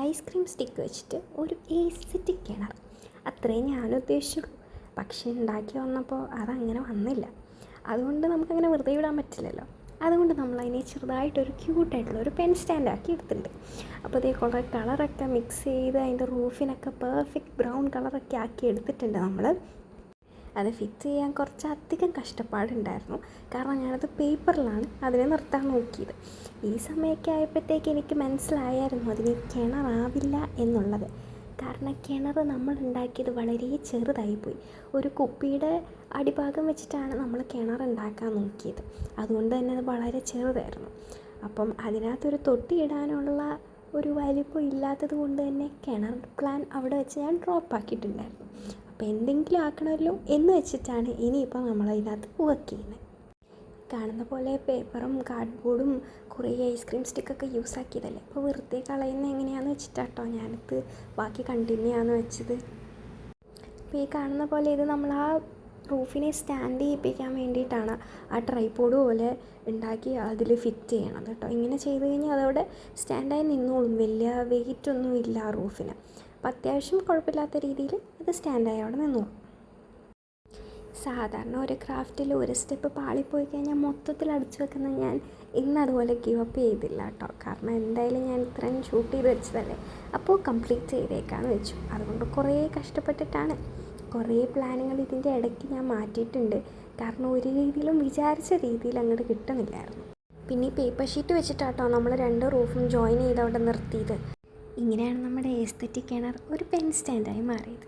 Ice cream stick വെച്ചിട്ട് ഒരു aesthetic കിണർ, അത്രയും ഞാൻ ഉദ്ദേശിച്ചുള്ളൂ. പക്ഷേ ഉണ്ടാക്കി വന്നപ്പോൾ അതങ്ങനെ വന്നില്ല. അതുകൊണ്ട് നമുക്കങ്ങനെ വെറുതെ വിടാൻ പറ്റില്ലല്ലോ. അതുകൊണ്ട് നമ്മളതിനെ ചെറുതായിട്ടൊരു ക്യൂട്ടായിട്ടുള്ള ഒരു പെൻ സ്റ്റാൻഡാക്കി എടുത്തിട്ടുണ്ട്. അപ്പോൾ അതേ കുറേ കളറൊക്കെ മിക്സ് ചെയ്ത് അതിൻ്റെ റൂഫിനൊക്കെ പെർഫെക്റ്റ് ബ്രൗൺ കളറൊക്കെ ആക്കി എടുത്തിട്ടുണ്ട് നമ്മൾ. അത് ഫിറ്റ് ചെയ്യാൻ കുറച്ചധികം കഷ്ടപ്പാടുണ്ടായിരുന്നു. കാരണം ഞാനത് പേപ്പറിലാണ് അതിനെ നിർത്താൻ നോക്കിയത്. ഈ സമയമൊക്കെ ആയപ്പോഴത്തേക്ക് എനിക്ക് മനസ്സിലായായിരുന്നു അതിന് കിണറാവില്ല എന്നുള്ളത്. കാരണം കിണർ നമ്മൾ ഉണ്ടാക്കിയത് വളരെ ചെറുതായിപ്പോയി. ഒരു കുപ്പിയുടെ അടിഭാഗം വെച്ചിട്ടാണ് നമ്മൾ കിണർ ഉണ്ടാക്കാൻ നോക്കിയത്. അതുകൊണ്ട് തന്നെ അത് വളരെ ചെറുതായിരുന്നു. അപ്പം അതിനകത്തൊരു തൊട്ടിയിടാനുള്ള ഒരു വലിപ്പം ഇല്ലാത്തത് കൊണ്ട് തന്നെ കിണർ പ്ലാൻ അവിടെ വെച്ച് ഞാൻ ഡ്രോപ്പ് ആക്കിയിട്ടുണ്ടായിരുന്നു. അപ്പോൾ എന്തെങ്കിലും ആക്കണമല്ലോ എന്ന് വെച്ചിട്ടാണ് ഇനിയിപ്പോൾ നമ്മളതിനകത്ത് വർക്ക് ചെയ്യുന്നത്. കാണുന്ന പോലെ പേപ്പറും കാർഡ്ബോർഡും കുറേ ഐസ്ക്രീം സ്റ്റിക്കൊക്കെ യൂസ് ആക്കിയതല്ലേ. അപ്പോൾ വെറുതെ കളയുന്നത് എങ്ങനെയാണെന്ന് വെച്ചിട്ടാട്ടോ ഞാനിത് ബാക്കി കണ്ടിന്യൂ ആണെന്ന് വെച്ചത്. അപ്പോൾ ഈ കാണുന്ന പോലെ ഇത് നമ്മൾ ആ റൂഫിനെ സ്റ്റാൻഡ് ചെയ്യിപ്പിക്കാൻ വേണ്ടിയിട്ടാണ് ആ ട്രൈപോഡ് പോലെ ഉണ്ടാക്കി അതിൽ ഫിറ്റ് ചെയ്യണത് കേട്ടോ. ഇങ്ങനെ ചെയ്ത് കഴിഞ്ഞാൽ അതവിടെ സ്റ്റാൻഡായി നിന്നോളും. വലിയ വെയിറ്റൊന്നും ഇല്ല ആ റൂഫിന്. അപ്പോൾ അത്യാവശ്യം കുഴപ്പമില്ലാത്ത രീതിയിൽ അത് സ്റ്റാൻഡായി അവിടെ നിന്നോളും. സാധാരണ ഒരു ക്രാഫ്റ്റിൽ ഒരു സ്റ്റെപ്പ് പാളിപ്പോയി കഴിഞ്ഞാൽ മൊത്തത്തിൽ അടിച്ചു വെക്കുന്ന ഞാൻ ഇന്ന് അതുപോലെ ഗിവപ്പ് ചെയ്തില്ല കേട്ടോ. കാരണം എന്തായാലും ഞാൻ ഇത്രയും ഷൂട്ട് ചെയ്ത് വെച്ചതല്ലേ, അപ്പോൾ കംപ്ലീറ്റ് ചെയ്തേക്കാന്ന് വെച്ചു. അതുകൊണ്ട് കുറേ കഷ്ടപ്പെട്ടിട്ടാണ്. കുറേ പ്ലാനുകൾ ഇതിൻ്റെ ഇടയ്ക്ക് ഞാൻ മാറ്റിയിട്ടുണ്ട്. കാരണം ഒരു രീതിയിലും വിചാരിച്ച രീതിയിൽ അങ്ങോട്ട് കിട്ടുന്നില്ലായിരുന്നു. പിന്നെ ഈ പേപ്പർ ഷീറ്റ് വെച്ചിട്ടാട്ടോ നമ്മൾ 2 റൂഫും ജോയിൻ ചെയ്ത് അവിടെ നിർത്തിയത്. ഇങ്ങനെയാണ് നമ്മുടെ എസ്തെറ്റിക് കിണർ ഒരു പെൻ സ്റ്റാൻഡായി മാറിയത്.